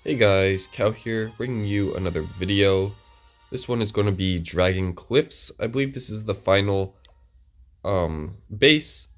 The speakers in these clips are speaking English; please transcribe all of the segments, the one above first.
Hey guys, Cal here, bringing you another video. This one is going to be Dragon Cliffs. I believe this is the final base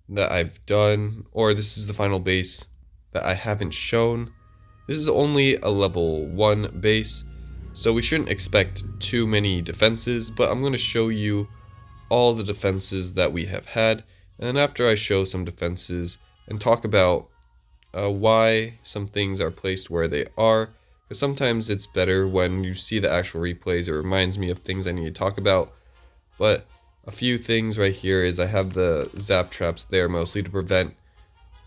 that I've done, or this is the final base that I haven't shown. This is only a level 1 base, so we shouldn't expect too many defenses, but I'm going to show you all the defenses that we have had, and then after I show some defenses and talk about why some things are placed where they are, because sometimes it's better when you see the actual replays. It reminds me of things I need to talk about. But a few things right here is I have the zap traps there mostly to prevent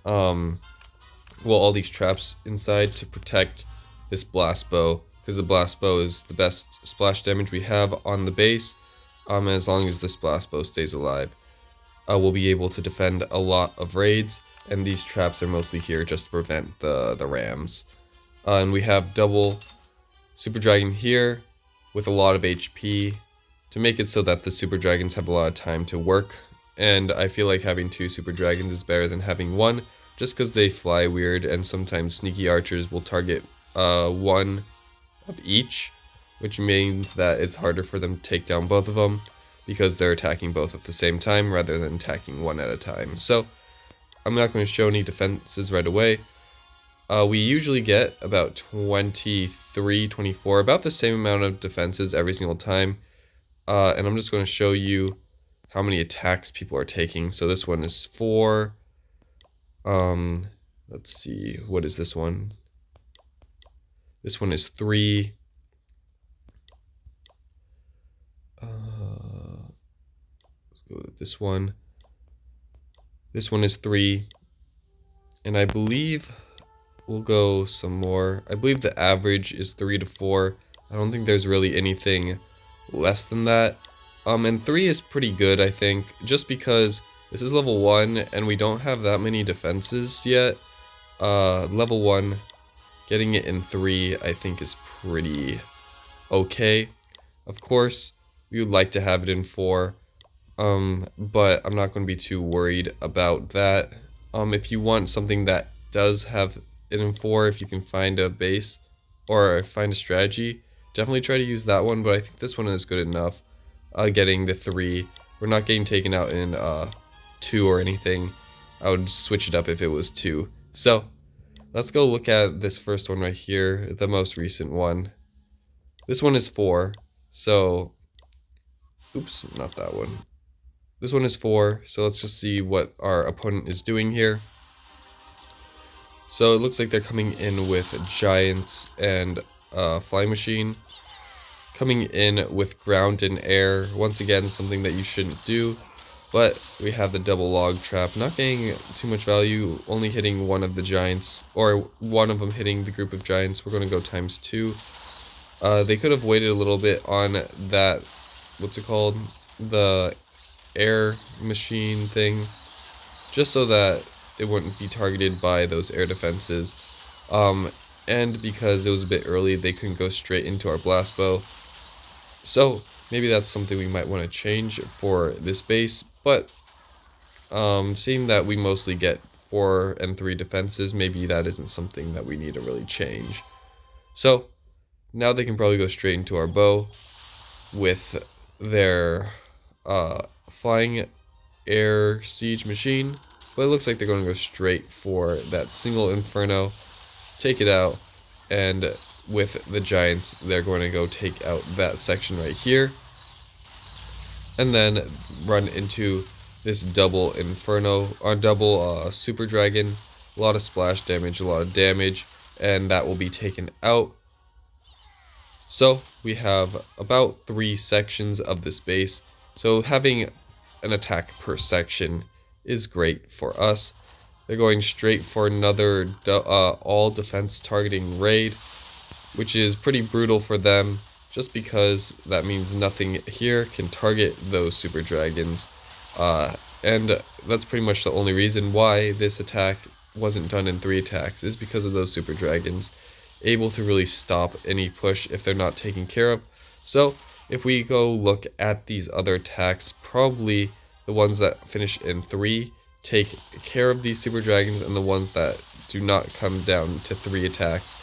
all these traps inside to protect this blast bow, because the blast bow is the best splash damage we have on the base. As long as this blast bow stays alive, we'll be able to defend a lot of raids, and these traps are mostly here just to prevent the rams. And we have double super dragon here with a lot of HP to make it so that the super dragons have a lot of time to work. And I feel like having 2 super dragons is better than having 1, just because they fly weird, and sometimes sneaky archers will target 1 of each, which means that it's harder for them to take down both of them because they're attacking both at the same time rather than attacking one at a time. So I'm not going to show any defenses right away. We usually get about 23, 24, about the same amount of defenses every single time. And I'm just going to show you how many attacks people are taking. So this one is 4. Let's see, what is this one? This one is 3. Let's go with this one. This one is 3. And I believe we'll go some more. I believe the average is 3 to 4. I don't think there's really anything less than that. And 3 is pretty good, I think, just because this is level 1 and we don't have that many defenses yet. Level 1, getting it in 3, I think is pretty okay. Of course, we would like to have it in 4, but I'm not going to be too worried about that. If you want something that does have it in 4, if you can find a base or find a strategy, definitely try to use that one, but I think this one is good enough. Getting the 3, we're not getting taken out in 2 or anything. I would switch it up if it was 2. So let's go look at this first one right here, the most recent one. This one is 4, so oops, not that one. This one is 4, so let's just see what our opponent is doing here. So it looks like they're coming in with giants and flying machine. Coming in with ground and air, once again something that you shouldn't do. But we have the double log trap, not getting too much value, only hitting one of the giants, or one of them hitting the group of giants. We're going to go times 2. They could have waited a little bit on that, what's it called, the air machine thing, just so that it wouldn't be targeted by those air defenses. And because it was a bit early, they couldn't go straight into our blast bow. So maybe that's something we might want to change for this base, but seeing that we mostly get 4 and 3 defenses, maybe that isn't something that we need to really change. So now they can probably go straight into our bow with their flying air siege machine, but it looks like they're going to go straight for that single inferno, take it out, and with the giants they're going to go take out that section right here, and then run into this double inferno, or double super dragon. A lot of splash damage, a lot of damage, and that will be taken out. So we have about 3 sections of this base, so having an attack per section is great for us. They're going straight for another all defense targeting raid, which is pretty brutal for them, just because that means nothing here can target those super dragons. And that's pretty much the only reason why this attack wasn't done in 3 attacks, is because of those super dragons, able to really stop any push if they're not taken care of. So if we go look at these other attacks, probably the ones that finish in 3 take care of these super dragons, and the ones that do not come down to 3 attacks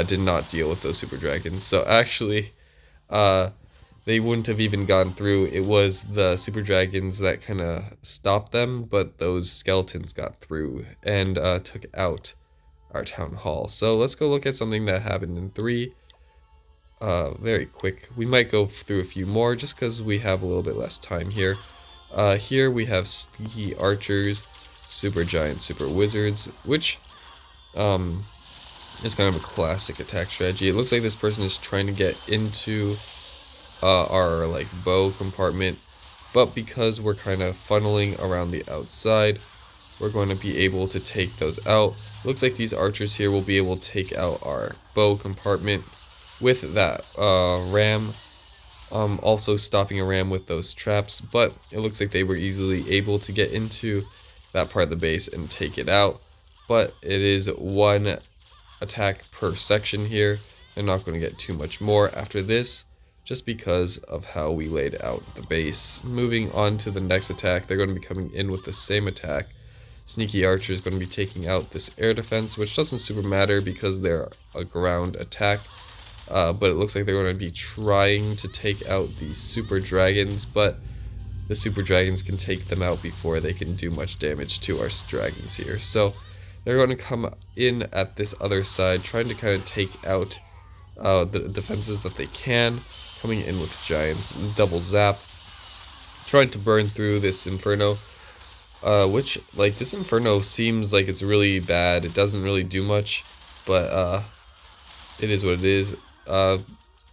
did not deal with those super dragons. So actually, uh, they wouldn't have even gone through. It was the super dragons that kind of stopped them, but those skeletons got through and took out our town hall. So let's go look at something that happened in 3. Very quick. We might go through a few more just because we have a little bit less time here. Here we have sneaky archers, super giant, super wizards, which is kind of a classic attack strategy. It looks like this person is trying to get into our like bow compartment, but because we're kind of funneling around the outside, we're going to be able to take those out. Looks like these archers here will be able to take out our bow compartment with that ram. Also stopping a ram with those traps, but it looks like they were easily able to get into that part of the base and take it out. But it is 1 attack per section here. They're not going to get too much more after this, just because of how we laid out the base. Moving on to the next attack, they're going to be coming in with the same attack. Sneaky Archer is going to be taking out this air defense, which doesn't super matter because they're a ground attack. But it looks like they're going to be trying to take out the super dragons, but the super dragons can take them out before they can do much damage to our dragons here. So they're going to come in at this other side, trying to kind of take out the defenses that they can, coming in with giants, double zap, trying to burn through this inferno, which, like, this inferno seems like it's really bad. It doesn't really do much, but it is what it is.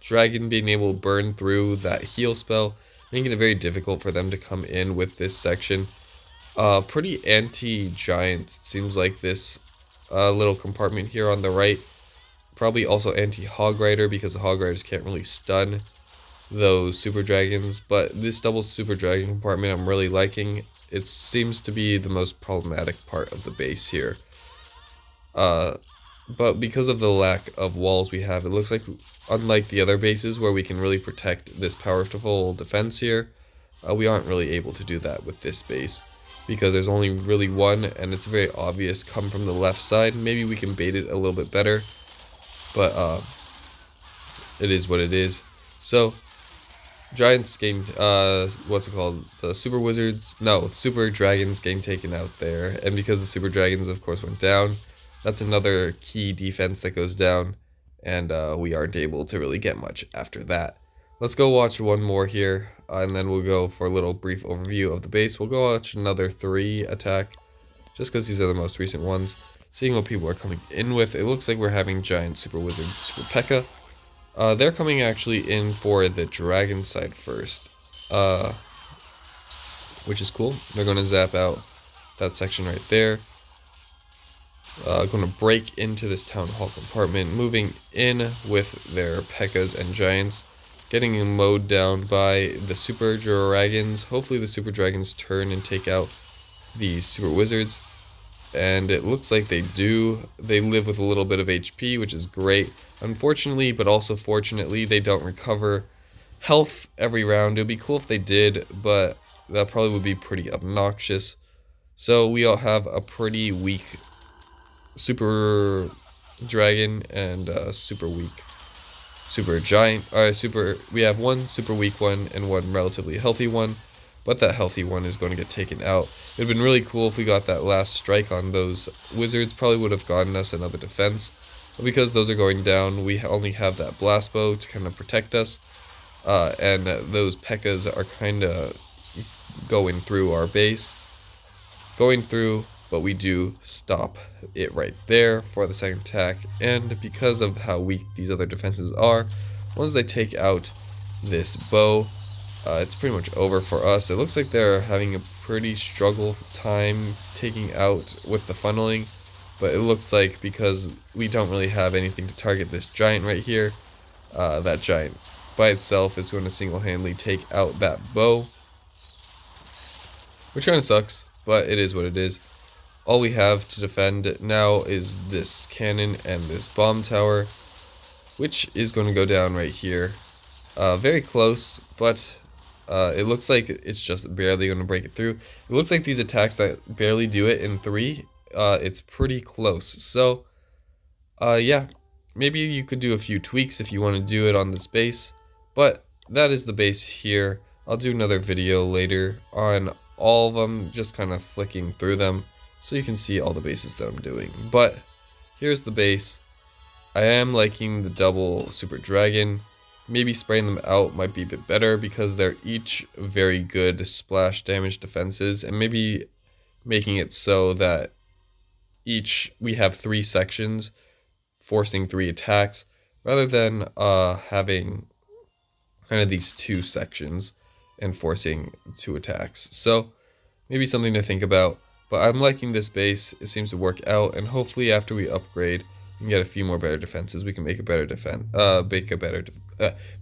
Dragon being able to burn through that heal spell, making it very difficult for them to come in with this section. Pretty anti-giant, it seems like this little compartment here on the right. Probably also anti-hog rider, because the hog riders can't really stun those super dragons. But this double super dragon compartment I'm really liking. It seems to be the most problematic part of the base here. But because of the lack of walls we have, it looks like, unlike the other bases where we can really protect this powerful defense here, we aren't really able to do that with this base, because there's only really one, and it's very obvious come from the left side. Maybe we can bait it a little bit better, but it is what it is. So giants getting what's it called, the super wizards, no, super dragons getting taken out there, and because the super dragons of course went down, that's another key defense that goes down, and we aren't able to really get much after that. Let's go watch one more here, and then we'll go for a little brief overview of the base. We'll go watch another 3 attack, just because these are the most recent ones. Seeing what people are coming in with, it looks like we're having giant super wizard, super P.E.K.K.A. They're coming actually in for the dragon side first, which is cool. They're going to zap out that section right there. Going to break into this town hall compartment, moving in with their P.E.K.K.A.s and giants, getting mowed down by the super dragons. Hopefully the super dragons turn and take out the super wizards, and it looks like they do. They live with a little bit of HP, which is great. Unfortunately, but also fortunately, they don't recover health every round. It would be cool if they did, but that probably would be pretty obnoxious. So we all have a pretty weak super dragon and super weak super giant. We have one super weak one and one relatively healthy one, but that healthy one is going to get taken out. It would have been really cool if we got that last strike on those wizards. Probably would have gotten us another defense, but because those are going down, we only have that blast bow to kind of protect us, and those P.E.K.K.A.s are kind of going through our base, but we do stop it right there for the second attack. And because of how weak these other defenses are, once they take out this bow, it's pretty much over for us. It looks like they're having a pretty struggle time taking out with the funneling, but it looks like because we don't really have anything to target this giant right here, that giant by itself is going to single-handedly take out that bow, which kind of sucks, but it is what it is. All we have to defend now is this cannon and this bomb tower, which is going to go down right here. Very close, but it looks like it's just barely going to break it through. It looks like these attacks that barely do it in 3, it's pretty close. So, yeah, maybe you could do a few tweaks if you want to do it on this base, but that is the base here. I'll do another video later on all of them, just kind of flicking through them so you can see all the bases that I'm doing. But here's the base. I am liking the double super dragon. Maybe spraying them out might be a bit better because they're each very good splash damage defenses, and maybe making it so that we have 3 sections forcing 3 attacks rather than having kind of these 2 sections and forcing 2 attacks. So maybe something to think about, but I'm liking this base. It seems to work out, and hopefully after we upgrade and get a few more better defenses, we can make a better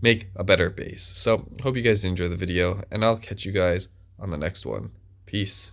make a better base. So hope you guys enjoy the video, and I'll catch you guys on the next one. Peace.